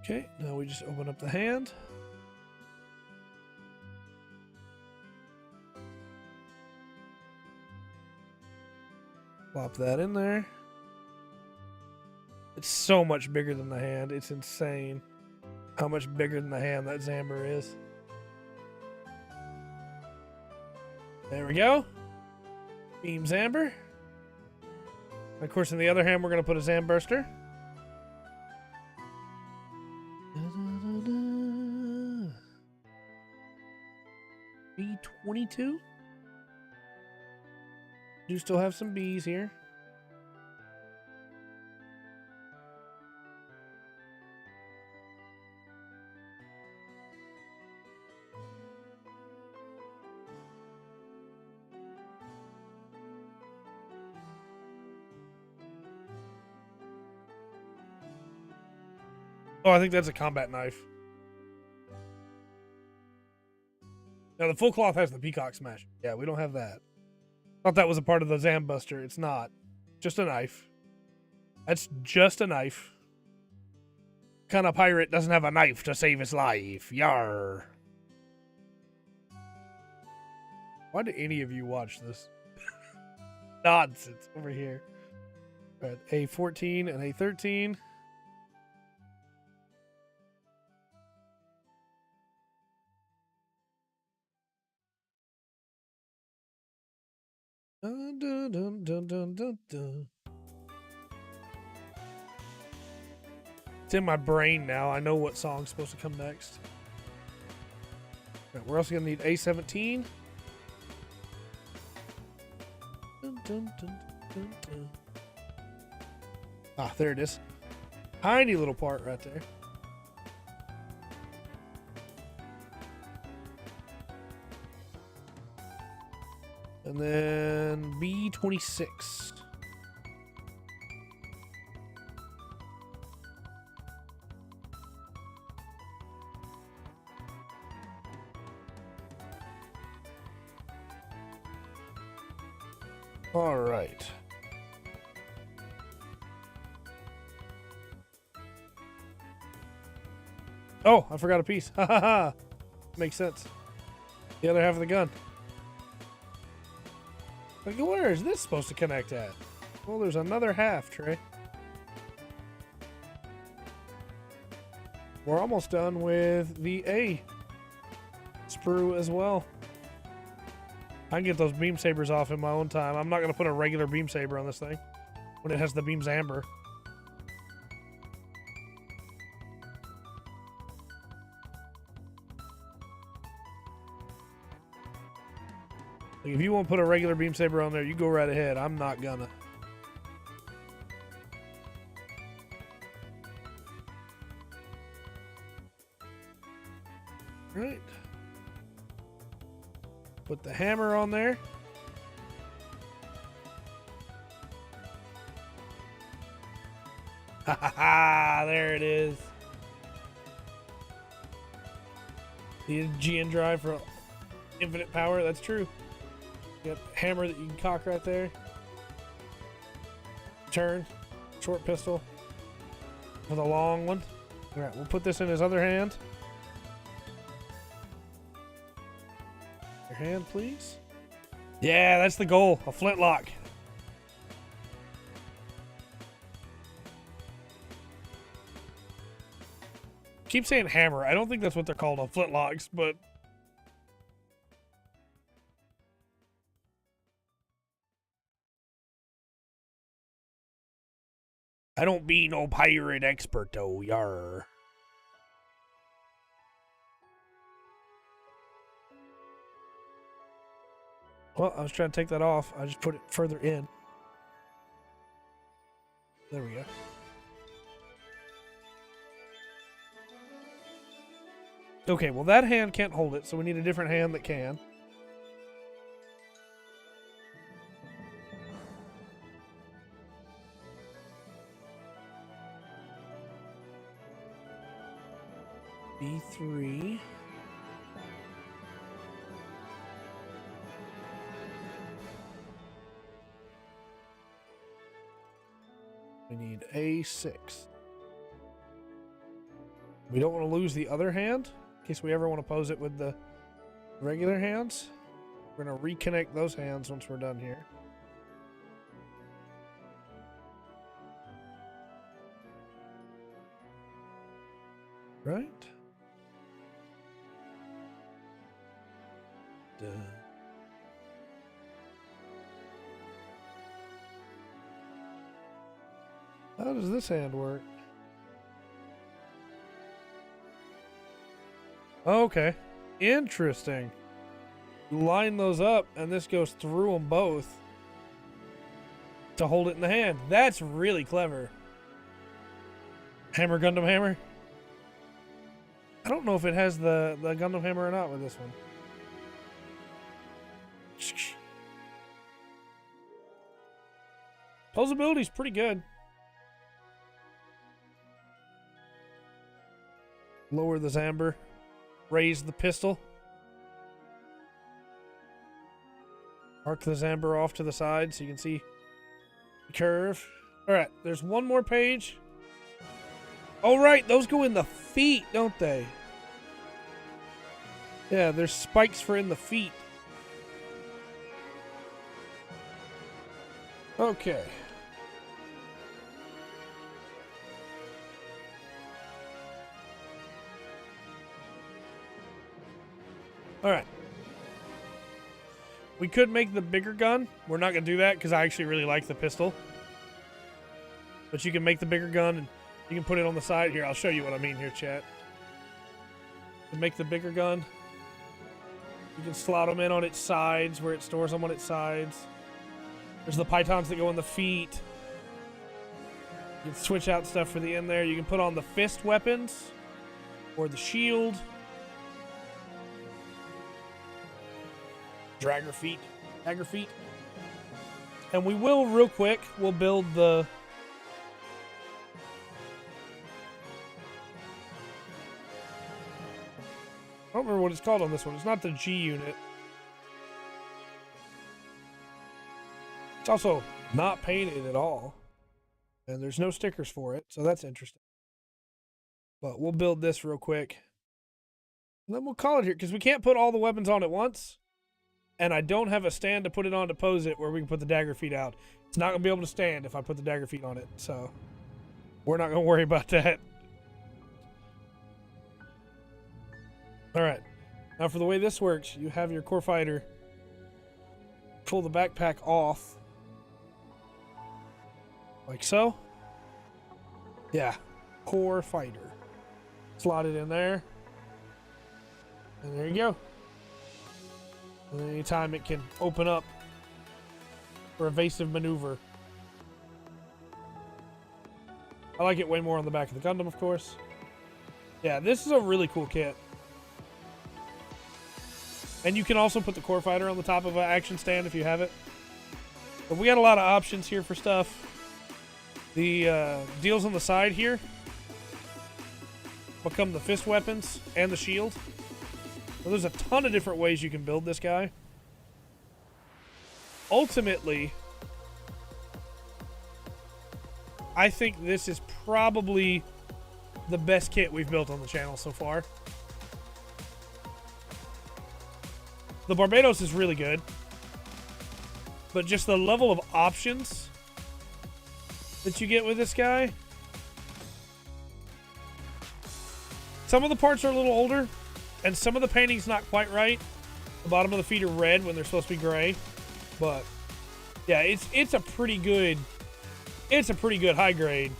Okay, now we just open up the hand. Plop that in there. It's so much bigger than the hand. It's insane how much bigger than the hand that Zamber is. There we go. Beam Zamber. Of course, in the other hand, we're going to put a Zamburster. B22. Do still have some bees here. Oh, I think that's a combat knife. Now, the full cloth has the peacock smash. Yeah, we don't have that. Thought that was a part of the Zambuster. It's not. Just a knife. That's just a knife. What kind of pirate doesn't have a knife to save his life? Yarr. Why do any of you watch this? Nonsense over here. All right, A14 and A13. Dun, dun, dun, dun, dun, dun, dun. It's in my brain now. I know what song's supposed to come next. Right, we're also going to need A17. Dun, dun, dun, dun, dun. Ah, there it is. Tiny little part right there. And then B26. All right. Oh, I forgot a piece. Ha ha ha. Makes sense. The other half of the gun. Like, where is this supposed to connect at? Well, there's another half, Trey. we're almost done with the A sprue as well. I can get those beam sabers off in my own time. I'm not going to put a regular beam saber on this thing when it has the beam's amber. Like, if you want to put a regular beam saber on there, you go right ahead. I'm not gonna. Right. Put the hammer on there. Ha ha ha! There it is. The GN drive for infinite power. That's true. You got the hammer that you can cock right there. Turn. Short pistol. With a long one. Alright, we'll put this in his other hand. Your hand, please. Yeah, that's the goal. A flintlock. Keep saying hammer. I don't think that's what they're called on flintlocks, but I don't be no pirate expert though, yar. Well, I was trying to take that off. I just put it further in. There we go. Okay, well that hand can't hold it, so we need a different hand that can. B3. We need A6. We don't want to lose the other hand in case we ever want to pose it with the regular hands. We're going to reconnect those hands once we're done here. Right? Duh. How does this hand work? Okay. Interesting. Line those up, and this goes through them both to hold it in the hand. That's really clever. Hammer Gundam hammer? I don't know if it has the Gundam hammer or not with this one. Posability's pretty good. Lower the Zamber. Raise the pistol. Arc the Zamber off to the side so you can see the curve. Alright, there's one more page. Oh, right, those go in the feet, don't they? Yeah, there's spikes for in the feet. Okay. Alright. We could make the bigger gun. We're not going to do that because I actually really like the pistol. But you can make the bigger gun and you can put it on the side. Here, I'll show you what I mean here, chat. To make the bigger gun, you can slot them in on its sides where it stores them on its sides. There's the pythons that go on the feet. You can switch out stuff for the end there. You can put on the fist weapons or the shield. Dragger feet. Dagger feet. And we will, real quick, we'll build the... I don't remember what it's called on this one. It's not the G unit. It's also not painted at all. And there's no stickers for it, so that's interesting. But we'll build this real quick. And then we'll call it here, because we can't put all the weapons on at once. And I don't have a stand to put it on to pose it where we can put the dagger feet out. It's not going to be able to stand if I put the dagger feet on it. So we're not going to worry about that. All right. Now for the way this works, you have your core fighter pull the backpack off. Like so. Yeah. Core fighter. Slot it in there. And there you go. And anytime it can open up for evasive maneuver. I like it way more on the back of the Gundam, of course. Yeah, this is a really cool kit. And you can also put the core fighter on the top of an action stand if you have it. But we got a lot of options here for stuff. The deals on the side here become the fist weapons and the shield. So there's a ton of different ways you can build this guy. Ultimately, I think this is probably the best kit we've built on the channel so far. The Barbados is really good, but just the level of options that you get with this guy. Some of the parts are a little older, and some of the painting's not quite right. The bottom of the feet are red when they're supposed to be gray, but yeah, it's a pretty good high grade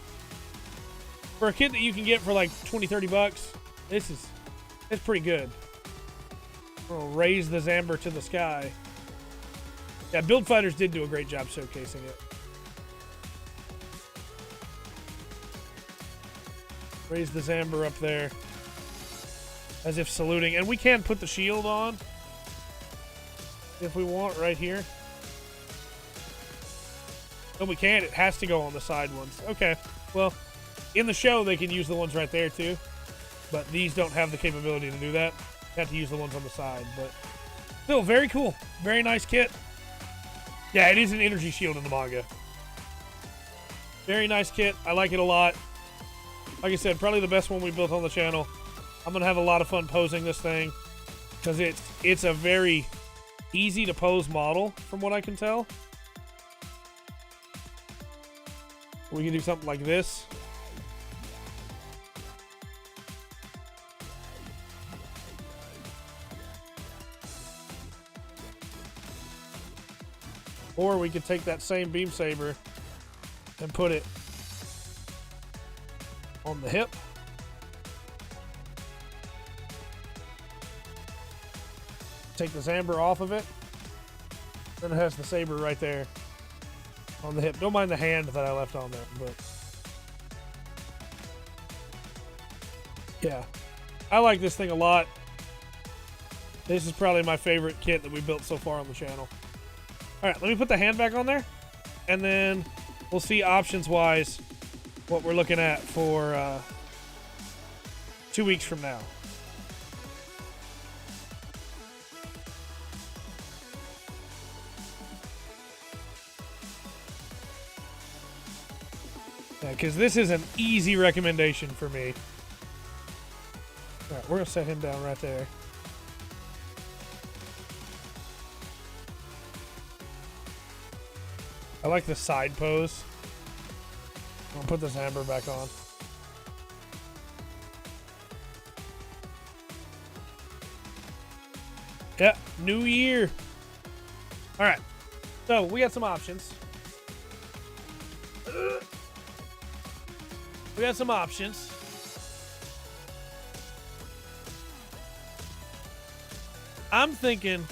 for a kit that you can get for like 20-30 bucks. It's pretty good. We'll raise the Zamber to the sky. Yeah, Build Fighters did do a great job showcasing it. Raise the Zamber up there as if saluting. And we can put the shield on if we want right here. No, we can't. It has to go on the side ones. Okay. Well, in the show, they can use the ones right there, too. But these don't have the capability to do that. You have to use the ones on the side. But still, very cool. Very nice kit. Yeah, it is an energy shield in the manga. Very nice kit. I like it a lot. Like I said, probably the best one we built on the channel. I'm going to have a lot of fun posing this thing. Because it's a very easy to pose model, from what I can tell. We can do something like this. Or we could take that same beam saber and put it on the hip. Take the Zamber off of it. Then it has the saber right there on the hip. Don't mind the hand that I left on there, but yeah, I like this thing a lot. This is probably my favorite kit that we built so far on the channel. All right, let me put the hand back on there, and then we'll see options-wise what we're looking at for 2 weeks from now. Yeah, because this is an easy recommendation for me. All right, we're going to set him down right there. I like the side pose. I'll put this Amber back on. Yeah, new year. All right, so we got some options. We got some options. I'm thinking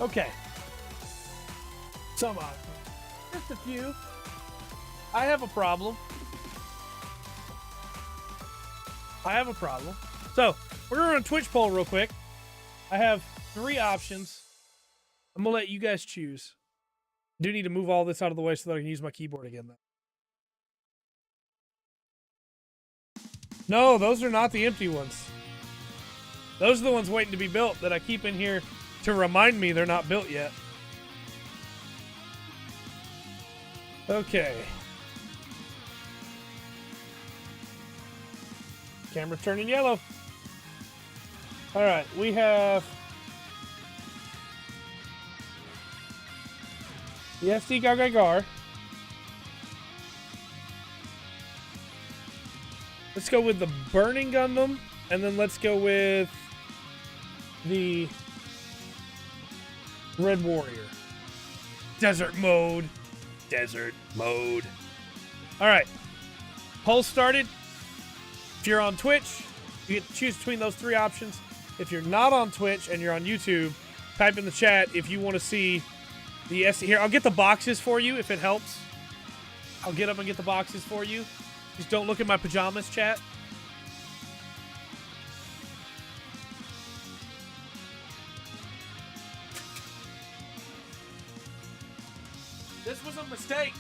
okay. Some options. Just a few. I have a problem. So, we're going to run a Twitch poll real quick. I have 3 options. I'm going to let you guys choose. I do need to move all this out of the way so that I can use my keyboard again, though. No, those are not the empty ones. Those are the ones waiting to be built that I keep in here to remind me they're not built yet. Okay. Camera's turning yellow. All right, we have the SD Gagagar. Let's go with the Burning Gundam, and then let's go with the Red Warrior. Desert mode. Desert mode. All right. Poll started. If you're on Twitch, you get to choose between those three options. If you're not on Twitch and you're on YouTube, type in the chat if you want to see the SD. Here, I'll get the boxes for you if it helps. I'll get up and get the boxes for you. Just don't look at my pajamas, chat. This was a mistake.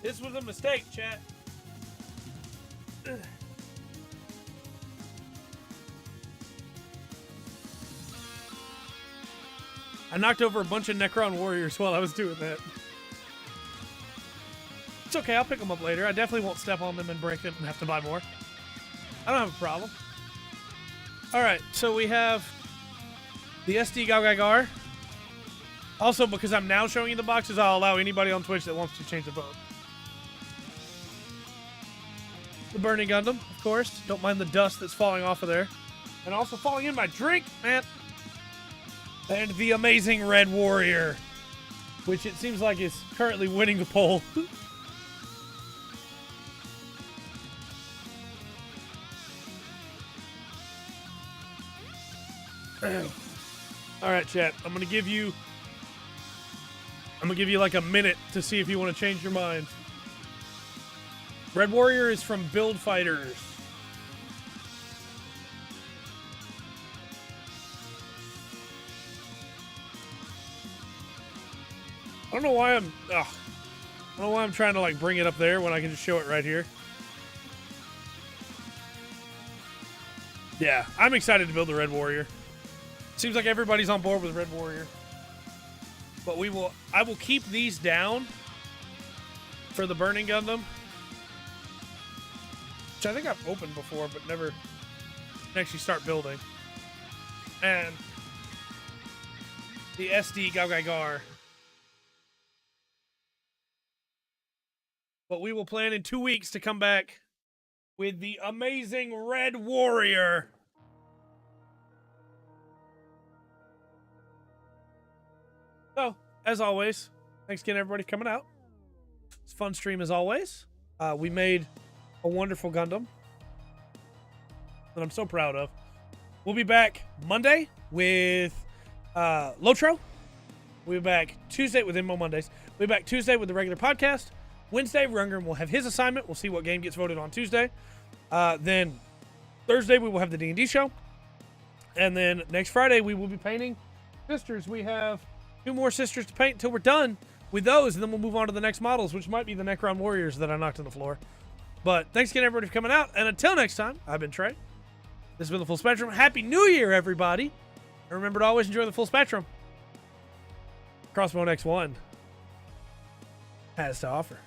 This was a mistake, chat. I knocked over a bunch of Necron warriors while I was doing that. It's okay, I'll pick them up later. I definitely won't step on them and break them and have to buy more. I don't have a problem. Alright, so we have the SD Gagagar. Also, because I'm now showing you the boxes, I'll allow anybody on Twitch that wants to change the vote. The Burning Gundam, of course. Don't mind the dust that's falling off of there. And also falling in my drink, man. And the amazing Red Warrior, which it seems like is currently winning the poll. All right, chat. I'm gonna give you like a minute to see if you want to change your mind. Red Warrior is from Build Fighters. I don't know why I'm trying to like bring it up there when I can just show it right here. Yeah, I'm excited to build the Red Warrior. Seems like everybody's on board with Red Warrior. But I will keep these down for the Burning Gundam. Which I think I've opened before, but never actually start building. And the SD Gagagar. But we will plan in 2 weeks to come back with the amazing Red Warrior. So, as always, thanks again everybody for coming out. It's a fun stream as always. We made a wonderful Gundam that I'm so proud of. We'll be back Monday with Lotro. We'll be back Tuesday with Immo Mondays. We'll be back Tuesday with the regular podcast. Wednesday, Rungren will have his assignment. We'll see what game gets voted on Tuesday. Then Thursday, we will have the D&D show. And then next Friday, we will be painting Sisters. We have 2 more Sisters to paint until we're done with those. And then we'll move on to the next models, which might be the Necron Warriors that I knocked on the floor. But thanks again, everybody, for coming out. And until next time, I've been Trey. This has been the Full Spectrum. Happy New Year, everybody. And remember to always enjoy the Full Spectrum. Crossbone X1 has to offer.